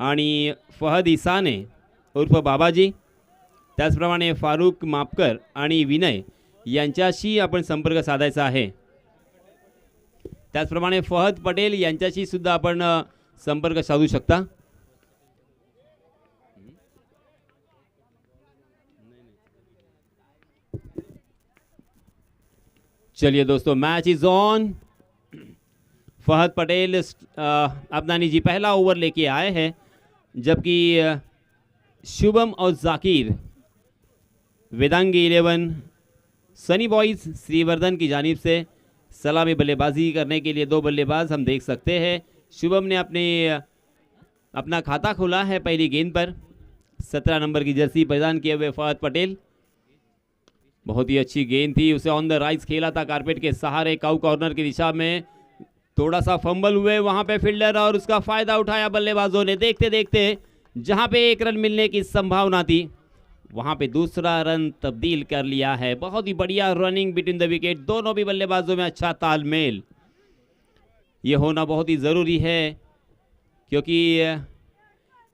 आणि फहद इसाने उर्फ बाबाजी, त्याचप्रमाणे फारुख मापकर आणि विनय यांच्याशी आपण संपर्क साधायचा आहे. त्याचप्रमाणे फहद पटेल यांच्याशी सुद्धा आपण संपर्क साधू शकता. चलिए दोस्तों, match is on. Fahad Patel अपना निजी पहला ओवर लेके आए हैं, जबकि शुभम और जाकिर वेदांगी 11 सनी बॉयज श्रीवर्धन की जानिब से सलामी बल्लेबाजी करने के लिए 2 बल्लेबाज हम देख सकते हैं. शुभम ने अपना खाता खोला है पहली गेंद पर. 17 नंबर की जर्सी परिधान किए हुए फहद पटेल. बहुत ही अच्छी गेंद थी, उसे ऑन द राइज खेला था कारपेट के सहारे काउ कॉर्नर की दिशा में. थोड़ा सा फंबल हुए वहां पे फील्डर और उसका फायदा उठाया बल्लेबाजों ने. देखते देखते जहां पे 1 रन मिलने की संभावना थी वहां पे दूसरा रन तब्दील कर लिया है. बहुत ही बढ़िया रनिंग बिटवीन द विकेट. दोनों भी बल्लेबाजों में अच्छा तालमेल ये होना बहुत ही ज़रूरी है, क्योंकि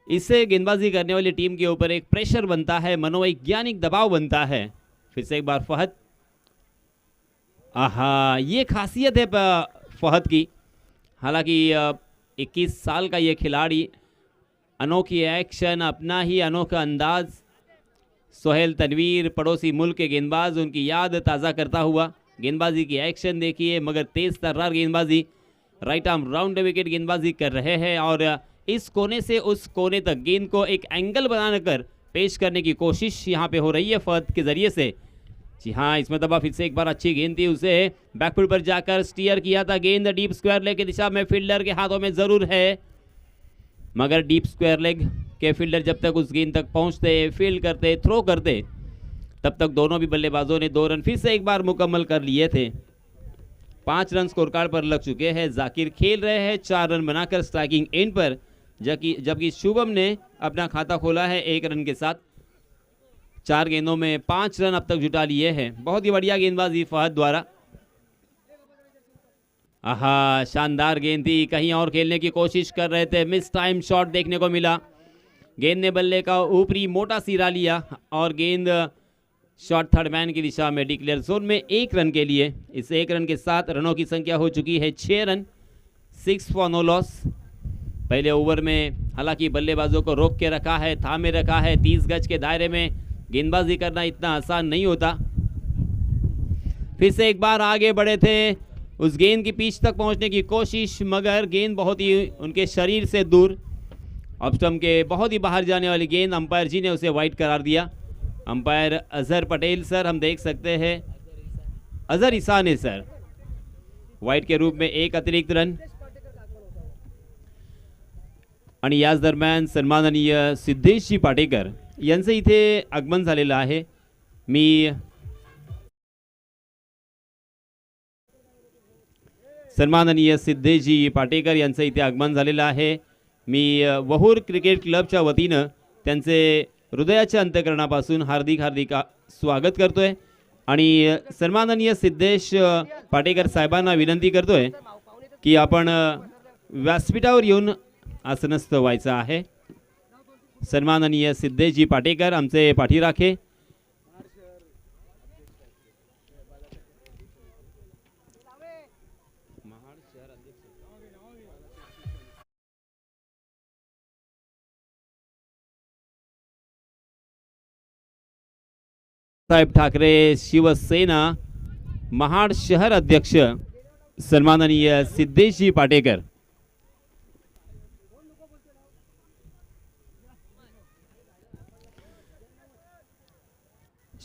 इससे गेंदबाजी करने वाली टीम के ऊपर एक प्रेशर बनता है, मनोवैज्ञानिक दबाव बनता है. फिर से एक बार फहद. आहा, ये खासियत है फहद की. हालांकि 21 साल का ये खिलाड़ी, अनोखी एक्शन, अपना ही अनोखा अंदाज. सोहेल तनवीर पड़ोसी मुल्क के गेंदबाज, उनकी याद ताज़ा करता हुआ गेंदबाजी की एक्शन देखिए, मगर तेज तर्रार गेंदबाजी, राइट आर्म राउंड विकेट गेंदबाजी कर रहे हैं. और इस कोने से उस कोने तक गेंद को एक एंगल बनाकर पेश करने की कोशिश यहाँ पे हो रही है फहद के जरिए से. जी हाँ, इसमें दबा फिर से एक बार अच्छी गेंद थी, उसे बैकफुट पर जाकर स्टीयर किया था. गेंद डीप स्क्वायर लेग की दिशा में फील्डर के हाथों में ज़रूर है, मगर डीप स्क्वायर लेग के फील्डर जब तक उस गेंद तक पहुंचते, फील्ड करते, थ्रो करते, तब तक दोनों भी बल्लेबाजों ने 2 रन फिर से एक बार मुकम्मल कर लिए थे. 5 रन स्कोर कार्ड पर लग चुके हैं. जाकिर खेल रहे हैं 4 रन बनाकर स्ट्राइकिंग एंड पर, जबकि शुभम ने अपना खाता खोला है 1 रन के साथ. 4 गेंदों में 5 रन अब तक जुटा लिए हैं. बहुत ही बढ़िया गेंदबाजी फहद द्वारा. आहा, शानदार गेंद थी. कहीं और खेलने की कोशिश कर रहे थे, मिस टाइम शॉट देखने को मिला. गेंद ने बल्ले का ऊपरी मोटा सिरा लिया और गेंद शॉट थर्ड मैन की दिशा में डिक्लेयर जोन में 1 रन के लिए. इस 1 रन के साथ रनों की संख्या हो चुकी है 6 रन, 6 फॉर नो लॉस. पहले ओवर में हालांकि बल्लेबाजों को रोक के रखा है, थामे रखा है. 30 गज के दायरे में गेंदबाजी करना इतना आसान नहीं होता. फिर से एक बार आगे बढ़े थे, उस गेंद की पिच तक पहुंचने की कोशिश, मगर गेंद बहुत ही उनके शरीर से दूर, ऑफ स्टंप के बहुत ही बाहर जाने वाली गेंद. अंपायर जी ने उसे वाइड करार दिया. अंपायर अजहर पटेल सर, हम देख सकते हैं अजहर इसाने सर, वाइड के रूप में 1 अतिरिक्त रन. आणि याच दरम्यान सन्माननीय सिद्धेशजी पाटेकर यांचं इथे आगमन झालेलं आहे. मी सन्माननीय सिद्धेशजी पाटेकर यांचं इथे आगमन झालेलं आहे. मी वहूर क्रिकेट क्लबच्या वतीनं त्यांचे हृदयाच्या अंतःकरणापासून हार्दिक हार्दिक स्वागत करतोय आणि सन्माननीय सिद्धेश पाटेकर साहेबांना विनंती करतोय की आपण व्यासपीठावर येऊन आसनस्थ व्हायचं आहे. सन्माननीय सिद्धेशजी पाटेकर आमचे पाठीराखे. साहेब ठाकरे शिवसेना महाड शहर अध्यक्ष सन्माननीय सिद्धेशजी पाटेकर.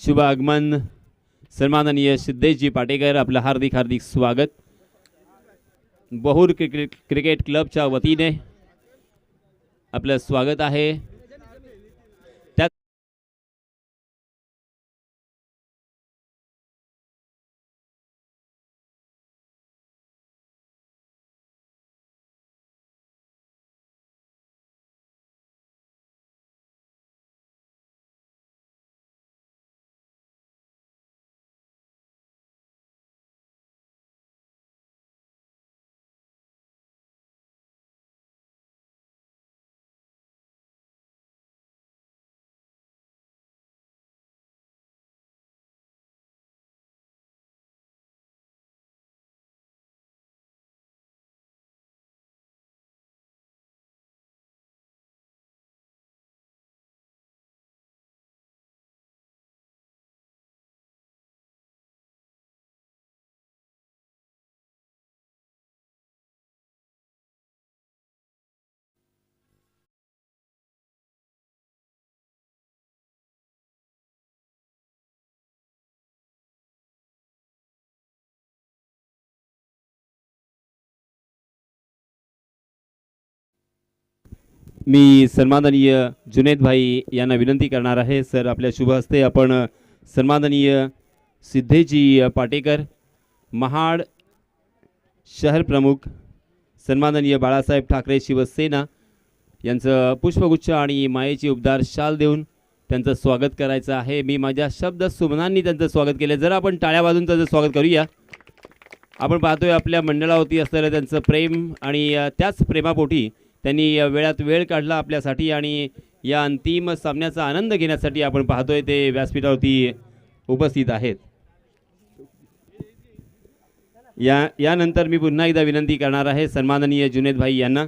शुभ आगमन सन्माननीय सिद्धेशजी पाटेकर, आपलं हार्दिक हार्दिक स्वागत. बहुर क्रिकेट क्लबच्या वतीने आपलं स्वागत आहे. मी सन्माननीय जुनेद भाई यांना विनंती करणार आहे, सर आपल्या शुभ हस्ते आपण सन्माननीय सिद्धेजी पाटेकर महाड शहर प्रमुख सन्माननीय बाळासाहेब ठाकरे शिवसेना यांचं पुष्पगुच्छ आणि मायेची उबदार शाल देऊन त्यांचं स्वागत करायचं आहे. मी माझ्या शब्द सुमनांनी त्यांचं स्वागत केलं. जर आपण टाळ्या वाजून त्यांचं स्वागत करूया. आपण पाहतोय आपल्या मंडळावरती असलेलं त्यांचं प्रेम आणि त्याच प्रेमापोटी त्यांनी वेळात वेळ काढला आपल्यासाठी आणि या अंतिम सामन्याचा आनंद घेण्यासाठी आपण पाहतोय ते व्यासपीठावरती उपस्थित आहेत. यानंतर मी पुन्हा एकदा विनंती करणार आहे सन्माननीय जुनेद भाई यांना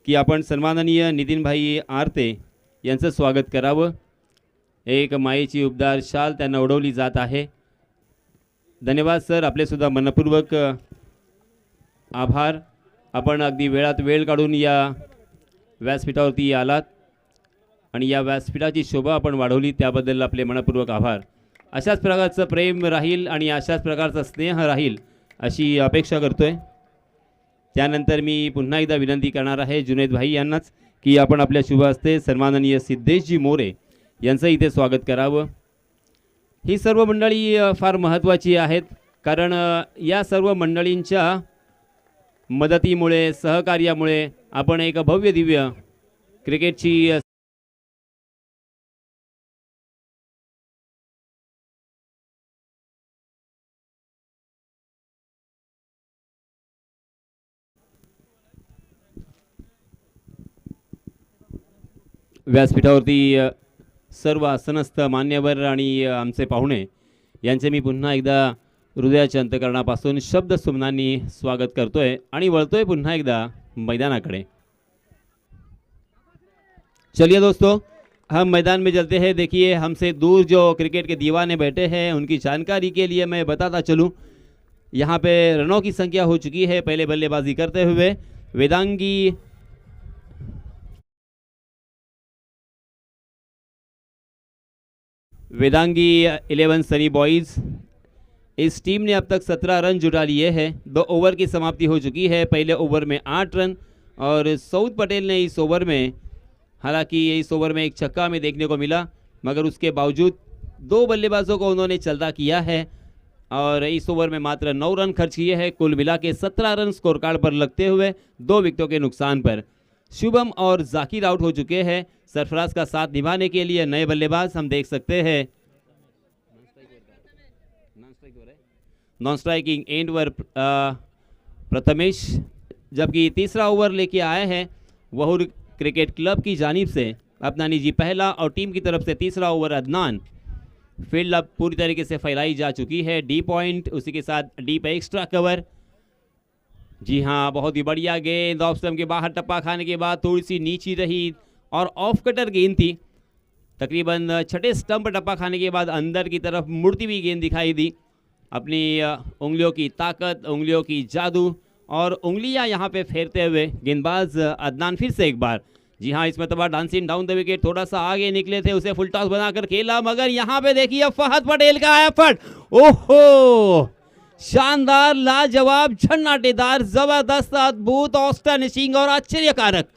की आपण सन्माननीय नितीन भाई आरते यांचं स्वागत करावं. एक मायेची उबदार शाल त्यांना उडवली जात आहे. धन्यवाद सर, आपले सुद्धा मनपूर्वक आभार. आपण अगदी वेळात वेळ काढून या व्यासपीठावरती आलात आणि या व्यासपीठाची शोभा आपण वाढवली त्याबद्दल आपले मनपूर्वक आभार. अशाच प्रकारचं प्रेम राहील आणि अशाच प्रकारचा स्नेह राहील अशी अपेक्षा करतोय. त्यानंतर मी पुन्हा एकदा विनंती करणार आहे जुनेद भाई यांनाच की आपण आपल्या शुभ हस्ते सन्माननीय सिद्धेशजी मोरे यांचं इथे स्वागत करावं. ही सर्व मंडळी फार महत्त्वाची आहेत कारण या सर्व मंडळींच्या मदतीमुळे सहकार्यामुळे आपण एक भव्य दिव्य क्रिकेटची व्यासपीठावरती सर्व आसनस्थ मान्यवर आणि आमचे पाहुणे यांचे मी पुन्हा एकदा हृदयाच्या अंतकरणापासून शब्द सुमनांनी स्वागत करतोय आणि वळतोय पुन्हा एकदा मैदानाकडे. चलिए दोस्तों, हम मैदान में चलते हैं. देखिए हमसे दूर जो क्रिकेट के दीवाने बैठे हैं उनकी जानकारी के लिए मैं बताता चलूं, यहाँ पे रनों की संख्या हो चुकी है. पहले बल्लेबाजी करते हुए वेदांगी 11 सनी बॉयज़, इस टीम ने अब तक 17 रन जुटा लिए हैं. 2 ओवर की समाप्ति हो चुकी है. पहले ओवर में 8 रन और सऊद पटेल ने इस ओवर में, हालांकि इस ओवर में एक छक्का में देखने को मिला, मगर उसके बावजूद 2 बल्लेबाजों को उन्होंने चलता किया है और इस ओवर में मात्र 9 रन खर्च किए हैं. कुल मिला के 17 रन स्कोर कार्ड पर लगते हुए 2 विकेटों के नुकसान पर शुभम और जाकिर आउट हो चुके हैं. सरफराज का साथ निभाने के लिए नए बल्लेबाज हम देख सकते हैं. नॉन स्ट्राइकिंग एंड पर प्रथमेश, जबकि तीसरा ओवर लेके आए हैं वहूर क्रिकेट क्लब की जानिब से अपना निजी पहला और टीम की तरफ से तीसरा ओवर अदनान. फील्ड अब पूरी तरीके से फैलाई जा चुकी है. डी पॉइंट, उसी के साथ डी पे एक्स्ट्रा कवर. जी हाँ, बहुत ही बढ़िया गेंद ऑफ स्टंप के बाहर टप्पा खाने के बाद थोड़ी सी नीची रही और ऑफ कटर गेंद थी. तकरीबन छठे स्टंप टप्पा खाने के बाद अंदर की तरफ मुड़ती हुई गेंद दिखाई दी. अपनी उंगलियों की ताकत, उंगलियों की जादू और उंगलियां यहाँ पे फेरते हुए गेंदबाज अदनान फिर से एक बार, जी हाँ, इस मरतबा डांसिंग डाउन द विकेट, थोड़ा सा आगे निकले थे, उसे फुल टॉस बनाकर खेला, मगर यहाँ पे देखिए फहद पटेल का एफर्ट. ओहो, शानदार, लाजवाब, झन्नाटेदार, जबरदस्त, अद्भुत, ऑस्टनिशिंग और आश्चर्यकारक.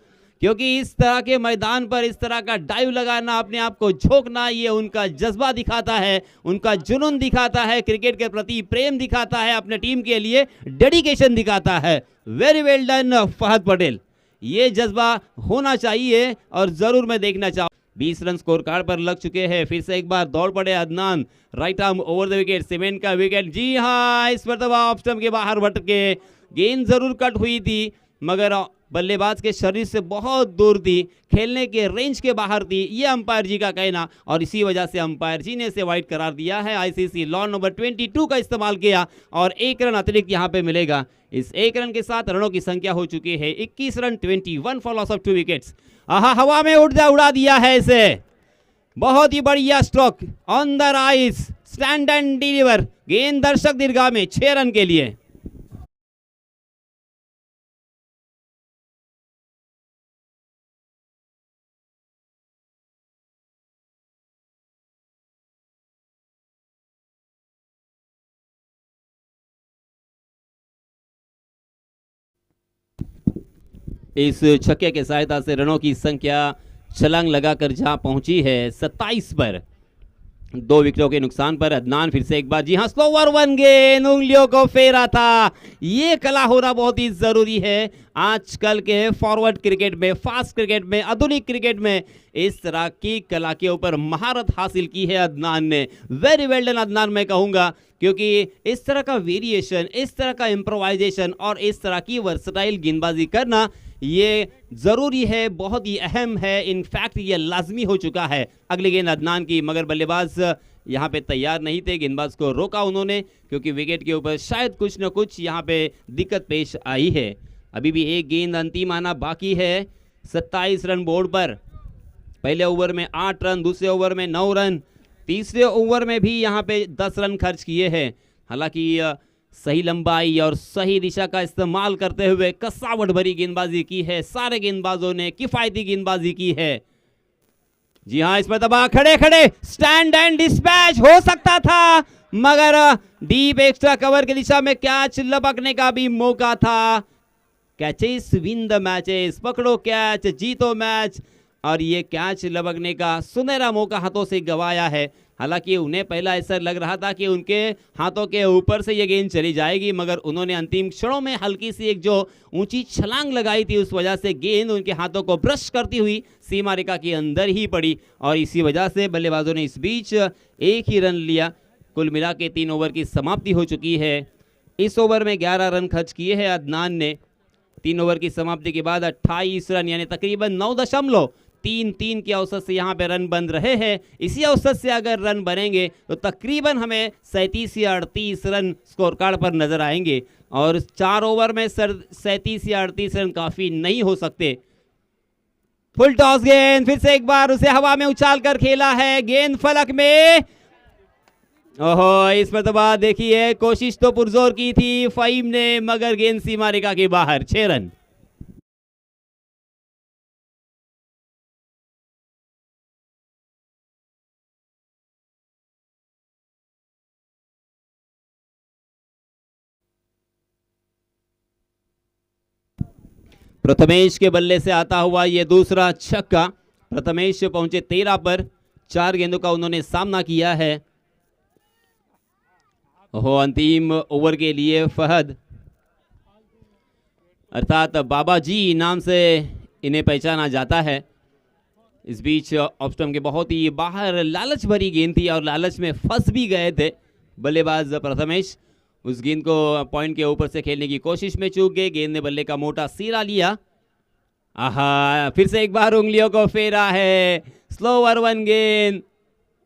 क्योंकि इस तरह के मैदान पर इस तरह का डाइव लगाना, अपने आप को झोंकना, ये उनका जज्बा दिखाता है, उनका जुनून दिखाता है, क्रिकेट के प्रति प्रेम दिखाता है, अपने टीम के लिए डेडिकेशन दिखाता है. Very well done Fahad Patel. ये जज्बा होना चाहिए और ज़रूर मैं देखना चाहूँ. 20 रन स्कोर कार्ड पर लग चुके हैं. फिर से एक बार दौड़ पड़े Adnan, right arm over the wicket, cement का विकेट. जी हाँ, इस मरतबा ऑफ स्टंप के बाहर भटके, गेंद जरूर कट हुई थी मगर बल्लेबाज के शरीर से बहुत दूर थी, खेलने के रेंज के बाहर थी, ये अंपायर जी का कहना, और इसी वजह से अंपायर जी ने इसे वाइड करार दिया है. आईसीसी लॉ नंबर 22 का इस्तेमाल किया और 1 रन अतिरिक्त यहाँ पे मिलेगा. इस 1 रन के साथ रनों की संख्या हो चुकी है 21 run, 21 for loss of 2 wickets. आहा, हवा में उड़ा दिया है इसे. बहुत ही बढ़िया stroke on the rise, stand and deliver. गेंद दर्शक दीर्घा में 6 रन के लिए. इस छक्के के सहायता से रनों की संख्या छलांग लगाकर जहां पहुंची है 27 पर। 2 विकेटों के नुकसान पर अदनान फिर से एक बार, जी हां, स्लोवर वन गेंद, उंगलियों को फेरा था। ये कला होना बहुत ही जरूरी है आजकल के फॉरवर्ड क्रिकेट में, फास्ट क्रिकेट में, आधुनिक क्रिकेट में। इस तरह की कला के ऊपर महारत हासिल की है अदनान ने। वेरी वेल डन अदनान मैं कहूंगा, क्योंकि इस तरह का वेरिएशन, इस तरह का इम्प्रोवाइजेशन और इस तरह की वर्सटाइल गेंदबाजी करना ये जरूरी है, बहुत ही अहम है। इनफैक्ट ये लाजमी हो चुका है। अगली गेंद अदनान की, मगर बल्लेबाज यहाँ पे तैयार नहीं थे। गेंदबाज को रोका उन्होंने, क्योंकि विकेट के ऊपर शायद कुछ न कुछ यहाँ पे दिक्कत पेश आई है। अभी भी एक गेंद अंतिम आना बाकी है 27 रन बोर्ड पर। पहले ओवर में 8 रन, दूसरे ओवर में 9 रन, तीसरे ओवर में भी यहाँ पे 10 रन खर्च किए हैं। हालांकि सही लंबाई और सही दिशा का इस्तेमाल करते हुए कसावट भरी गेंदबाजी की है। सारे गेंदबाजों ने किफायती गेंदबाजी की है। जी हां, इसमें दबा खड़े खड़े स्टैंड एंड डिस्पैच हो सकता था, मगर डीप एक्स्ट्रा कवर की दिशा में कैच लपकने का भी मौका था। कैचेस विन द मैचेस, पकड़ो कैच जीतो मैच, और ये कैच लपकने का सुनहरा मौका हाथों से गंवाया है। हालांकि उन्हें पहला ऐसा लग रहा था कि उनके हाथों के ऊपर से ये गेंद चली जाएगी, मगर उन्होंने अंतिम क्षणों में हल्की सी एक जो ऊंची छलांग लगाई थी, उस वजह से गेंद उनके हाथों को ब्रश करती हुई सीमा रेखा के अंदर ही पड़ी, और इसी वजह से बल्लेबाजों ने इस बीच एक ही रन लिया। कुल मिला के 3 ओवर की समाप्ति हो चुकी है। इस ओवर में 11 रन खर्च किए हैं अदनान ने। 3 ओवर की समाप्ति के बाद 28 रन यानी तकरीबन 9.33 के औसत से यहाँ पे रन बन रहे हैं। इसी औसत से अगर रन बनेंगे तो तकरीबन हमें 37 या 38 रन स्कोर कार्ड पर नजर आएंगे, और 4 ओवर में 37 या 38 रन काफी नहीं हो सकते। फुल टॉस गेंद, फिर से एक बार उसे हवा में उछाल कर खेला है, गेंद फलक में। ओहो, इस मरतबा देखिए कोशिश तो पुरजोर की थी फहीम ने, मगर गेंद सीमा रेखा के बाहर। 6 रन। प्रथमेश के बल्ले से आता हुआ यह दूसरा छक्का। प्रथमेश पहुंचे 13 पर, 4 गेंदों का उन्होंने सामना किया है। ओहो, अंतिम ओवर के लिए फहद, अर्थात बाबा जी नाम से इन्हें पहचाना जाता है। इस बीच ऑफ स्टंप के बहुत ही बाहर लालच भरी गेंद थी, और लालच में फंस भी गए थे बल्लेबाज प्रथमेश। उस गेंद को पॉइंट के ऊपर से खेलने की कोशिश में चूक गए। गेंद ने बल्ले का मोटा सिरा लिया। आहा, फिर से एक बार उंगलियों को फेरा है, स्लोवर वन गेंद,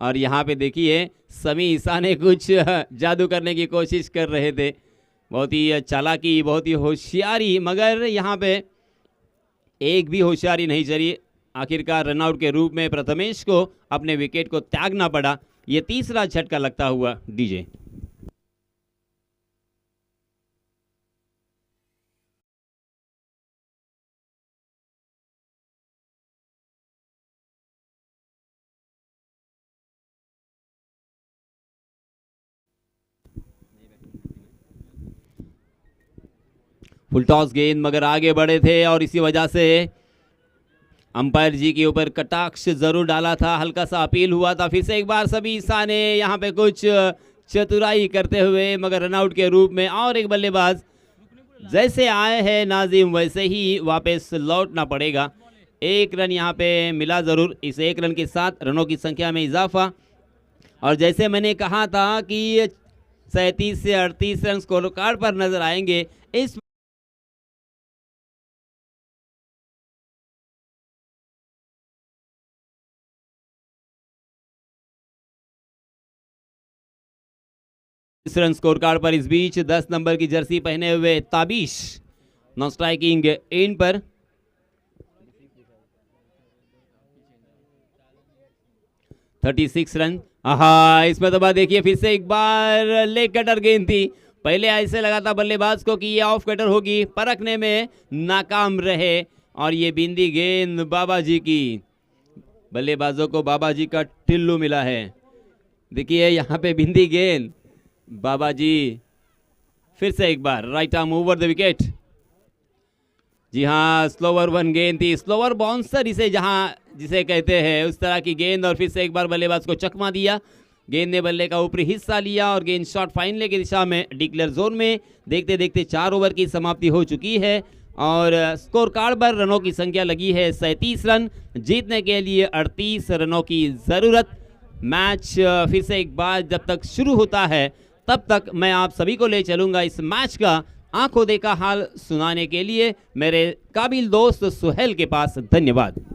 और यहाँ पे देखिए समी ईसा ने कुछ जादू करने की कोशिश कर रहे थे। बहुत ही चालाकी, बहुत ही होशियारी, मगर यहाँ पे एक भी होशियारी नहीं चली। आखिरकार रनआउट के रूप में प्रथमेश को अपने विकेट को त्यागना पड़ा। ये तीसरा झटका लगता हुआ डीजे। फुल टॉस गेंद, मगर आगे बढ़े थे, और इसी वजह से अंपायर जी के ऊपर कटाक्ष जरूर डाला था, हल्का सा अपील हुआ था। फिर से एक बार सभी ईसा ने यहाँ पे कुछ चतुराई करते हुए, मगर रनआउट के रूप में। और एक बल्लेबाज, जैसे आए हैं नाजिम वैसे ही वापस लौटना पड़ेगा। 1 रन यहाँ पे मिला जरूर। इस 1 रन के साथ रनों की संख्या में इजाफा, और जैसे मैंने कहा था कि 37 से 38 रन स्कोर कार्ड पर नजर आएंगे। इस रन स्कोर कार्ड पर इस बीच 10 नंबर की जर्सी पहने हुए ताबिश नॉन स्ट्राइकिंग एंड पर। $36 रन। आहा, इसमें तो बात देखिए, फिर से एक बार लेग कटर गेंद थी। पहले ऐसे लगा था बल्लेबाज को कि ये ऑफ कटर होगी, परखने में नाकाम रहे, और ये बिंदी गेंद बाबा जी की। बल्लेबाजों को बाबा जी का टिल्लू मिला है। देखिए यहाँ पे बिंदी गेंद, बाबा जी फिर से एक बार right arm over the wicket. जी हाँ, स्लोवर वन गेंद थी, स्लोवर बाउंसर जिसे कहते हैं, उस तरह की गेंद, और फिर से एक बार बल्लेबाज को चकमा दिया। गेंद ने बल्ले का ऊपरी हिस्सा लिया और गेंद शॉट फाइनल की दिशा में डिक्लेयर जोन में। देखते देखते 4 ओवर की समाप्ति हो चुकी है और स्कोर कार्ड पर रनों की संख्या लगी है 37 रन। जीतने के लिए 38 रनों की ज़रूरत। मैच फिर से एक बार जब तक शुरू होता है तब तक मैं आप सभी को ले चलूँगा इस मैच का आंखों देखा हाल सुनाने के लिए मेरे काबिल दोस्त सुहेल के पास। धन्यवाद।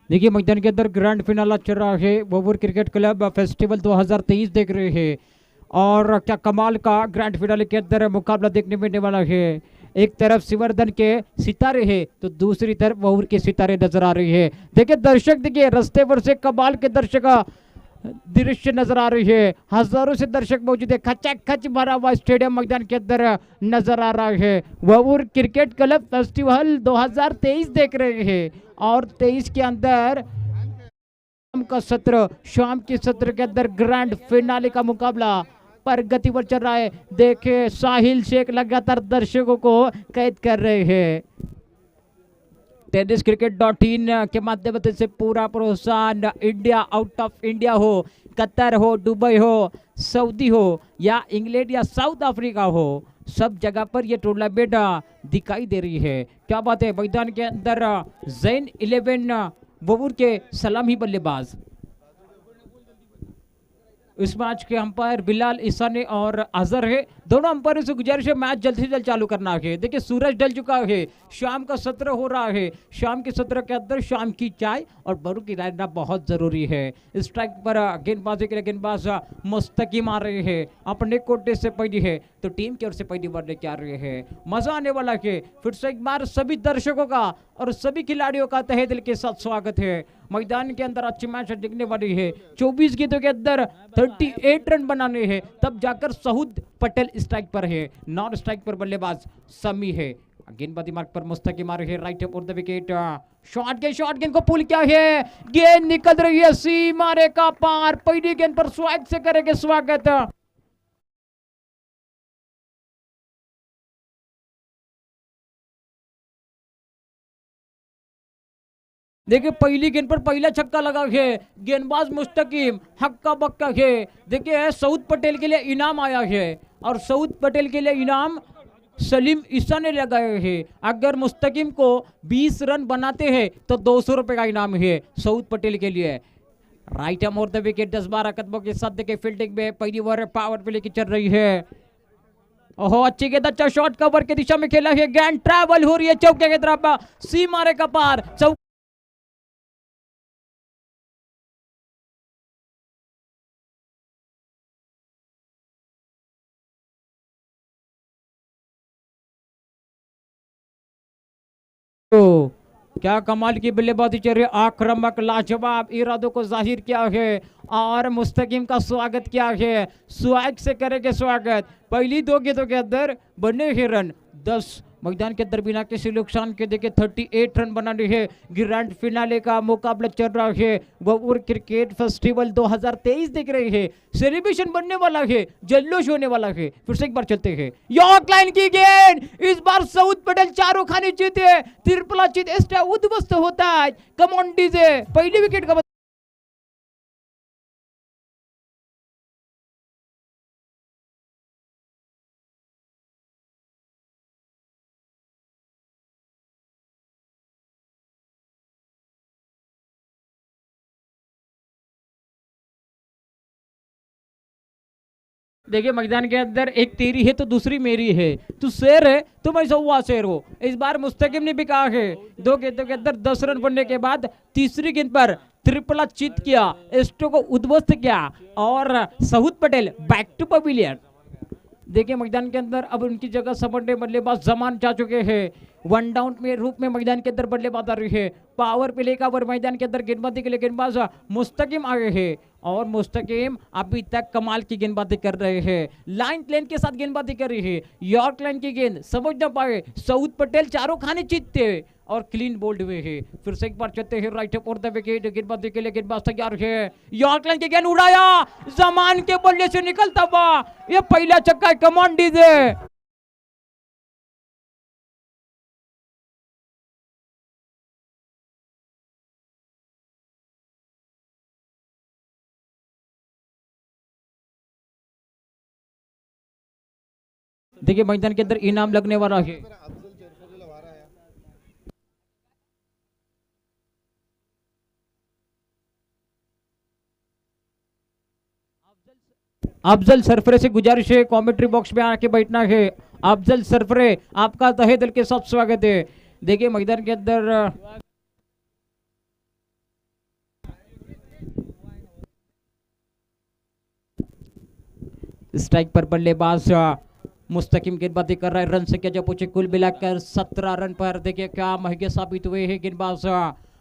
देखिए मैदान के अंदर ग्रैंड फिनाला चल रहा है। वोवर क्रिकेट क्लब फेस्टिवल 2023 देख रहे हैं और क्या कमाल का ग्रैंड फिनाले के अंदर मुकाबला देखने मिलने वाला है। एक तरफ सिवर्धन के सितारे हैं तो दूसरी तरफ वोवर के सितारे नजर आ रही है। देखिए दर्शक, देखिए रास्ते पर से कमाल के दर्शक दृश्य नजर आ रही है। हजारों से दर्शक मौजूद है। खचाखच भरा हुआ स्टेडियम मैदान के अंदर नजर आ रहा है। वोवर क्रिकेट क्लब फेस्टिवल 2023 देख रहे हैं और 23 के अंदर शाम के सत्र के अंदर ग्रैंड फिनाले का मुकाबला पर गति पर चल रहा है। देखे साहिल शेख लगातार दर्शकों को कैद कर रहे हैं। tenniscricket.in के माध्यम से पूरा प्रोत्साहन इंडिया, आउट ऑफ इंडिया हो, कतर हो, दुबई हो, सऊदी हो या इंग्लैंड या साउथ अफ्रीका हो, सब जगह पर ये टूर्नामेंट दिखाई दे रही है। क्या बात है। मैदान के अंदर जैन 11 वोवर के सलामी बल्लेबाज। इस मैच के अंपायर बिलाल ईसानी और अजहर है। दोनों अंपायरों से गुजारिश है मैच जल्द से जल्द चालू करना है। देखिए सूरज ढल चुका है, शाम का सत्र हो रहा है। शाम के सत्र के अंदर शाम की चाय और बरू की रायना बहुत जरूरी है। स्ट्राइक पर गेंदबाजी के लिए गेंदबाज मुस्तकीम आ रहे हैं। अपने कोटे से पहली है तो टीम की ओर से पहली बार लेके आ रहे हैं। मजा आने वाला है। फिर से एक बार सभी दर्शकों का और सभी खिलाड़ियों का तहे दिल के साथ स्वागत है। मैदान के अंदर अच्छी मैच दिखने वाली है। 24 गेंदों के अंदर 38 रन बनाने हैं तब जाकर सऊद पटेल स्ट्राइक पर है। नॉन स्ट्राइक पर बल्लेबाज समी है। गेंदबाजी मार्ग पर मुस्तकीम आ रही है। Right of the wicket. Short गेंद को पुल क्या है। गेंद निकल रही है सीमा रेखा पार। पहली गेंद पर स्वैग से करेंगे स्वागत। देखिए पहली गेंद पर पहला छक्का लगा है। गेंदबाज मुस्तकीम हक्का बक्का है। देखिए सऊद पटेल के लिए इनाम आया है और सऊद पटेल के लिए इनाम सलीम ईसा ने लगाए हैं। अगर मुस्तकीम को 20 रन बनाते हैं तो 200 रुपए का इनाम है सऊद पटेल के लिए। राइट आर्म और द विकेट 10-12 कदमों के साथ देखिए फील्डिंग में पहली ओवर पावर प्ले की चल रही है। ओहो अच्छी गेंद, अच्छा शॉट कवर की दिशा में खेला है। गेंद ट्रैवल हो रही है चौके की तरफ। सीमा रेखा पार। तो क्या कमाल की बल्लेबाजी चल रही है। आक्रामक लाजवाब इरादों को जाहिर किया है और मुस्तकीम का स्वागत किया है। स्वैग से करेंगे स्वागत। पहली 2 गेंदों के अंदर बने हैं रन। 10 मैदान के अंदर बिना किसी नुकसान के देखिए 38 रन बना रही है। ग्रैंड फिनाले का मुकाबला चल रहा है। ववूर क्रिकेट फेस्टिवल 2023 देख रहे हैं। सेलिब्रेशन बनने वाला है, जल्लोश होने वाला है। फिर से एक बार चलते हैं, यॉर्क लाइन की गेंद, इस बार सऊद पटेल चारों खाने जीते, त्रिपला चित उद्वस्त होता है। कम ऑन डीजे, पहली विकेट का देखिए मैदान के अंदर एक तेरी है तो दूसरी मेरी है। तू शेर है तो मैं सौवा शेर हो। इस बार मुस्तकिम ने भी कहा है 2 गेंदों के अंदर 10 रन बनने के बाद तीसरी गेंद पर ट्रिपल चित किया, एस्टो को उद्ध्वस्त किया और Saud Patel back to pavilion. देखिए मैदान के अंदर अब उनकी जगह समन्वय बल्लेबाज जमान जा चुके हैं। वन डाउन में रूप में मैदान के अंदर बल्लेबाज आ रही है। पावर प्ले का ओवर मैदान के अंदर गेंदबाजी के लिए गेंदबाज मुस्तकिम आए हैं और मुस्तकिम अभी तक कमाल की गेंदबाजी कर रहे हैं। लाइन प्लेन के साथ गेंदबाजी कर रही है। यॉर्क लाइन की गेंद समझ ना पाए, सऊद पटेल चारों खाने जीतते और क्लीन बोल्ड हुए हैं। फिर से एक बार चलते हैं राइट अप और द विकेट, गेंदबाजी के लिए गेंदबाज तैयार है। यॉर्क लाइन की गेंद उड़ाया, जमान के बल्ले से निकलता हुआ ये पहला छक्का, कमान डीजे। देखिए मैदान के अंदर इनाम लगने वाला है। अफजल सरफरे से गुजारिश है कमेंट्री बॉक्स में आके बैठना है। अफजल सरफरे, आपका तहे दिल के साथ स्वागत है। देखिए मैदान के अंदर स्ट्राइक पर बल्लेबाज मुस्तकिम गेंदबाजी कर रहा है। रन संख्या जब पहुंचे कुल मिलाकर 17 रन पर। देखिए क्या महंगे साबित हुए हैं गेंदबाज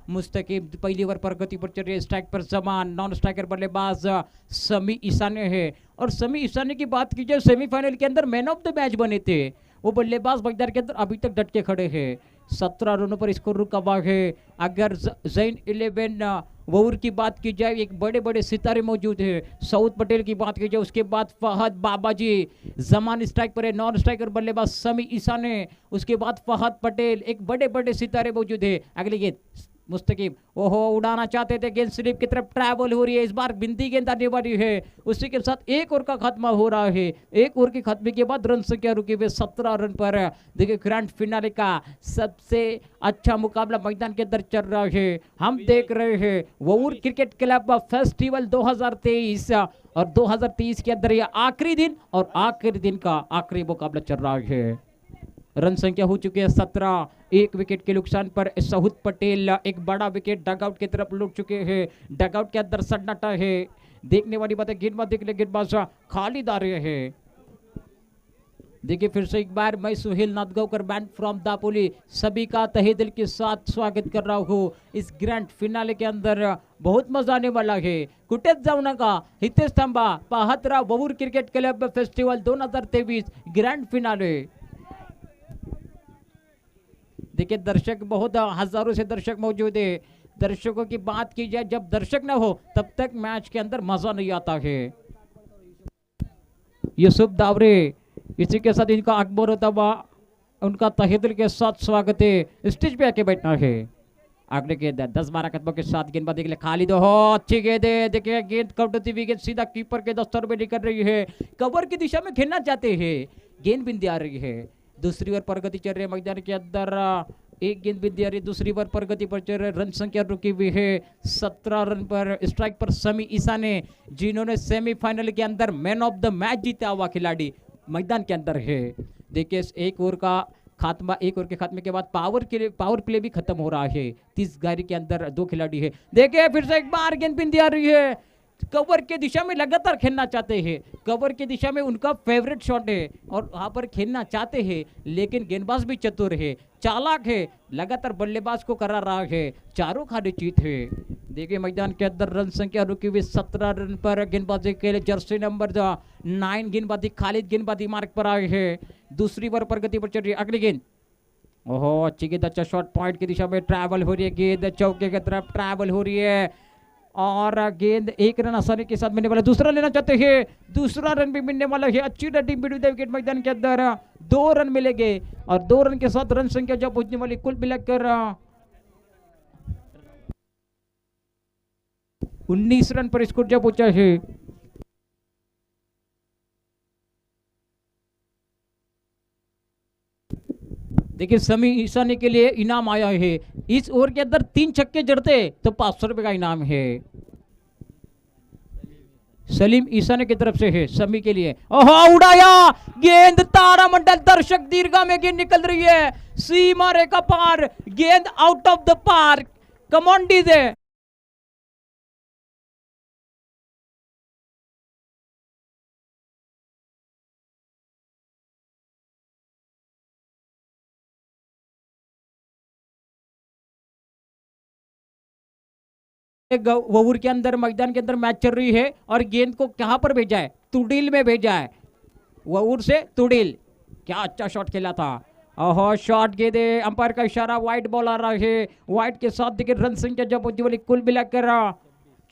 मुस्तकिम। पहली ओवर पर गति पर चल रही है। स्ट्राइक पर जमान, नॉन स्ट्राइकर बल्लेबाज समी ईसाने है। और समी ईसाने की बात की जाए, सेमीफाइनल के अंदर मैन ऑफ द मैच बने थे। वो बल्लेबाज मैदान के अंदर अभी तक डट के खड़े हैं। 17 रनों पर स्कोर रुका हुआ है। अगर जैन 11 वोर की बात की जाए, एक बड़े बड़े सितारे मौजूद है। सऊद पटेल की बात की जाए, उसके बाद फहद बाबाजी, जमान स्ट्राइक पर है। नॉन स्ट्राइकर बल्लेबाज समी ईसाने, उसके बाद फहद पटेल, एक बड़े बड़े सितारे मौजूद है। अगली गेंद मुस्तकिम, ओहो उड़ाना चाहते थे, गेंद स्लिप की तरफ ट्रैवल हो रही है। इस बार बिंदी गेंद आने वाली है। उसी के साथ एक ओवर का खात्मा हो रहा है। एक ओवर के खात्मे के बाद रन संख्या रुकी हुई 17 रन पर। देखिए ग्रैंड फिनाले का सबसे अच्छा मुकाबला मैदान के अंदर चल रहा है। हम देख रहे हैं ववूर क्रिकेट क्लब फेस्टिवल 2023 और 2023 के अंदर यह आखिरी दिन और आखिरी दिन का आखिरी मुकाबला चल रहा है। रन संख्या हो चुकी है 17। एक विकेट के नुकसान पर सऊद पटेल एक बड़ा विकेट डगआउट की तरफ लौट चुके हैं। डगआउट के अंदर सन्नाटा है। देखने वाली बात है, गेंदबाज के लिए गेंदबाज खालिद आ रहे हैं। देखिए फिर से एक बार मैं सुहेल नाथगांवकर बैंड फ्रॉम दापोली सभी का तहे दिल के साथ स्वागत कर रहा हूँ। इस ग्रैंड फिनाले के अंदर बहुत मजा आने वाला है। कुठेच जाऊ नका, हितेश थांबा, पाहत राहा Vavoor cricket club festival 2023 grand finale. देखिए दर्शक बहुत हजारों से दर्शक मौजूद है। दर्शकों की बात की जाए, जब दर्शक ना हो तब तक मैच के अंदर मजा नहीं आता है। यूसुफ दावरे, इसी के साथ इनका अकबर होता हुआ उनका तहे दिल के साथ स्वागत है। स्टेज पे आके बैठना है। अगले गेंद 10-12 कदमों के साथ गेंदबाजी के लिए खालिद, हो अच्छी गेंद है। देखिए गेंद कटती हुई गेंद सीधा कीपर के दस्तर में निकल रही है। कवर की दिशा में खेलना चाहते हैं, गेंद बिंदी आ रही है। दूसरी ओवर प्रगति चल रही है मैदान के अंदर। एक गेंद बिंदी आ रही है, दूसरी ओवर प्रगति पर चल रहे। रन संख्या रुकी हुई है 17 रन पर। स्ट्राइक पर समी ईसा ने, जिन्होंने सेमीफाइनल के अंदर मैन ऑफ द मैच जीता हुआ खिलाड़ी मैदान के अंदर है। देखिए एक ओवर का खात्मा, एक ओवर के खात्मे के बाद पावर प्ले भी खत्म हो रहा है। 30 गाड़ी के अंदर 2 खिलाड़ी है। देखिए फिर से एक बार गेंद बिंदी आ रही है। कवर के दिशा में लगातार खेलना चाहते हैं। कवर की दिशा में उनका फेवरेट शॉट है और वहां पर खेलना चाहते हैं, लेकिन गेंदबाज भी चतुर है, चालाक है, लगातार बल्लेबाज को करा रहा है। चारों खाने चीत है। देखिए मैदान के अंदर रन संख्या रुकी हुई 17 रन पर। गेंदबाजी के लिए जर्सी नंबर 9 गेंदबाजी खालिद गेंदबाजी मार्ग पर आए हैं। दूसरी ओवर प्रगति पर चल रही है। अगली गेंद ओहो, अच्छी गेंद, अच्छा शॉट, पॉइंट की दिशा में ट्रैवल हो रही है गेंद, चौके की तरफ ट्रैवल हो रही है और गेंद एक रन आसानी के साथ मिलने वाला, दूसरा लेना चाहते हैं, दूसरा रन भी मिलने वाला है। अच्छी रनिंग मिड विकेट मैदान के अंदर 2 रन मिलेंगे और 2 रन के साथ रन संख्या जब पहुंचने वाली कुल मिलाकर 19 रन पर स्कोर जब पहुंचा है। देखिए समी ईशानी के लिए इनाम आया है, इस ओवर के अंदर 3 छक्के जड़ते तो 500 रुपए का इनाम है। सलीम ईशानी की तरफ से है समी के लिए, ओहो उड़ाया गेंद, तारामंडल दर्शक दीर्घा में गेंद निकल रही है, सीमा रेखा पार, गेंद out of the park. Come on DJ. Vavoor के अंदर मैदान के अंदर मैच चल रही है और गेंद को कहां पर भेजा है, तुडिल में भेजा है, ववूर से तुडिल। क्या अच्छा शॉट खेला था, ओहो शॉट गेंद, अंपायर का इशारा, वाइड बॉल आ रहा है, वाइड के साथ देखिए रन संख्या जब होती वाली कुल मिलाकर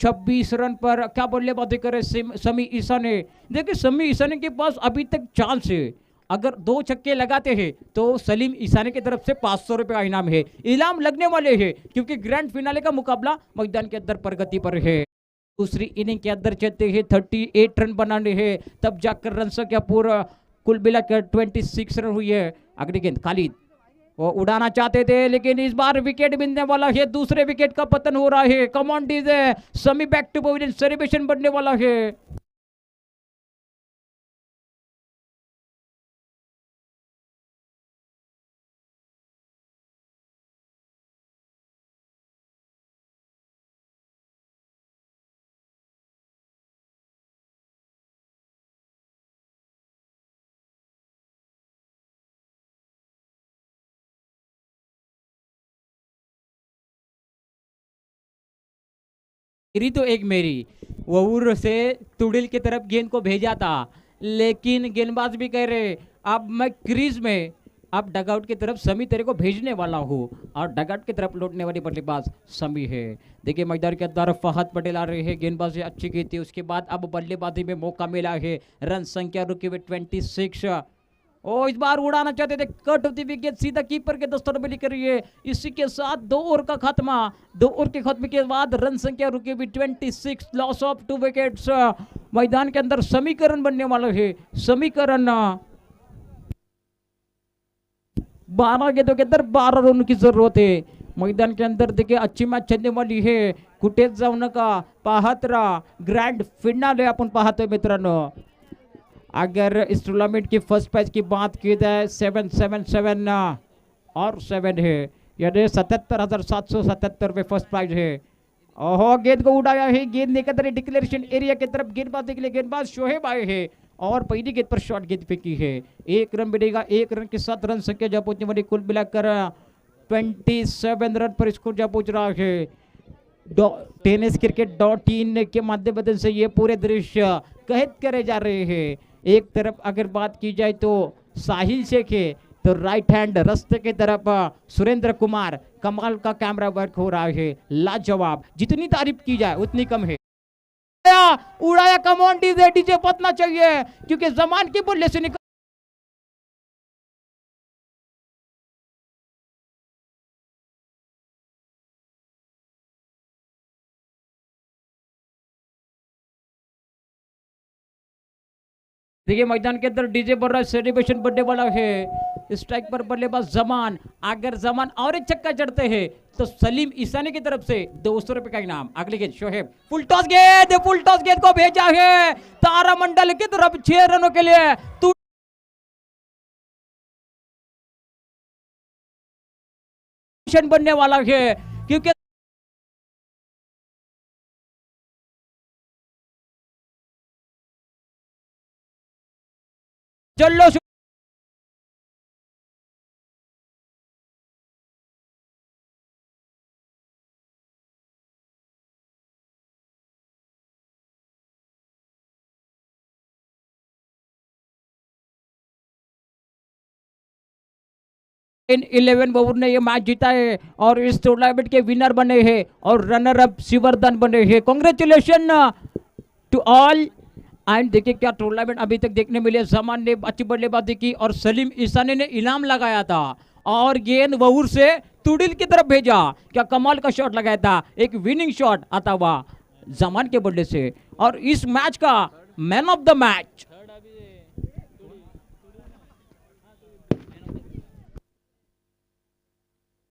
26 रन पर क्या बल्लेबाजी करे समी ईसा ने। देखिए समी ईसानी के पास अभी तक चांस है, अगर 2 छक्के लगाते हैं तो सलीम ईसानी की तरफ से 500 रुपए का इनाम है, इनाम लगने वाले हैं क्योंकि ग्रैंड फिनाले का मुकाबला मैदान के अंदर प्रगति पर है। दूसरी इनिंग के अंदर चलते हैं 38 रन बनाने हैं, तब जाकर रन संख्या पूरा कुल मिलाकर 26 रन हुई है। अगली गेंद खालिद, वो उड़ाना चाहते थे लेकिन इस बार विकेट मिलने वाला है, दूसरे विकेट का पतन हो रहा है। कमॉन डीजे, समी बैक टू पोजीशन, सेलिब्रेशन बनने वाला है। मेरी तो एक मेरी वहूर से तुडिल की तरफ गेंद को भेजा था, लेकिन गेंदबाज भी कह रहे अब मैं क्रीज में, अब डगआउट की तरफ समी तेरे को भेजने वाला हूँ और डगआउट की तरफ लौटने वाली बल्लेबाज समी है। देखिए मैदान के अंदर फहद पटेल आ रहे हैं, गेंदबाजी अच्छी की थी, उसके बाद अब बल्लेबाजी में मौका मिला है, रन संख्या रुकी हुई 26। ओ इस बार उड़ाना चाहते थे, कट होती विकेट सीधा कीपर के दस्तों में लिख रही है। इसी के साथ 2 ओवर का खात्मा, 2 ओवर के खत्म के बाद रन संख्या रुकी हुई 26, लॉस ऑफ 2 विकेट्स। मैदान के अंदर समीकरण बनने वाला है, समीकरण 12 गेंदों के अंदर 12 रन की जरूरत है। मैदान के अंदर देखिए अच्छी मैच चलने वाली है, कुठेच जाऊ नका, पाहत राहा, ग्रँड फिनाले आपण पाहतोय मित्रांनो। अगर इस टूर्नामेंट की फर्स्ट प्राइज की बात की जाए 777 और 7 है, यानी 77,777 में फर्स्ट प्राइज है। ओहो गेंद को उड़ाया है, गेंद निकल डिक्लेरेशन एरिया की तरफ, गेंदबाजी के लिए गेंदबाज शोहेब आए हैं और पहली गेंद पर शॉट गेंद फेंकी है। 1 रन मिलेगा, 1 रन के साथ रन संख्या जब पहुंचने वाली कुल मिलाकर 27 रन पर स्कोर जब पहुंच रहा है। टेनिस क्रिकेट .in के माध्यम से ये पूरे दृश्य कैद करे जा रहे हैं। एक तरफ अगर बात की जाए तो साहिल शेख है, तो राइट हैंड रास्ते की तरफ सुरेंद्र कुमार, कमाल का कैमरा वर्क हो रहा है, लाजवाब, जितनी तारीफ की जाए उतनी कम है। उड़ाया कमॉन डीजे, डीजे पतना चाहिए क्योंकि जमान की बुल्ले से निकल देखिए मैदान के अंदर डीजे बन रहा है, सेलिब्रेशन बनने वाला है। स्ट्राइक पर बल्लेबाज जमान, अगर जमान और एक छक्का जड़ते हैं तो सलीम ईसानी की तरफ से 200 रुपए का इनाम। अगली गेंद शोहेब, फुल टॉस गेंद, फुल टॉस गेंद को भेजा है तारामंडल की तरफ 6 रनों के लिए। बनने वाला है क्योंकि चलो इन 11 ओवर ने ये मैच जीता है और इस टूर्नामेंट के विनर बने हैं और रनर अप शिवरधन बने हैं। Congratulation to all. एंड देखिए क्या टूर्नामेंट अभी तक देखने मिले। जमान ने अच्छी बल्लेबाजी की और सलीम ईसानी ने इनाम लगाया था और गेंद वहूर से तुडिल की तरफ भेजा। क्या कमाल का शॉट लगाया था, एक विनिंग शॉट आता हुआ जमान के बल्ले से। और इस मैच का मैन ऑफ द मैच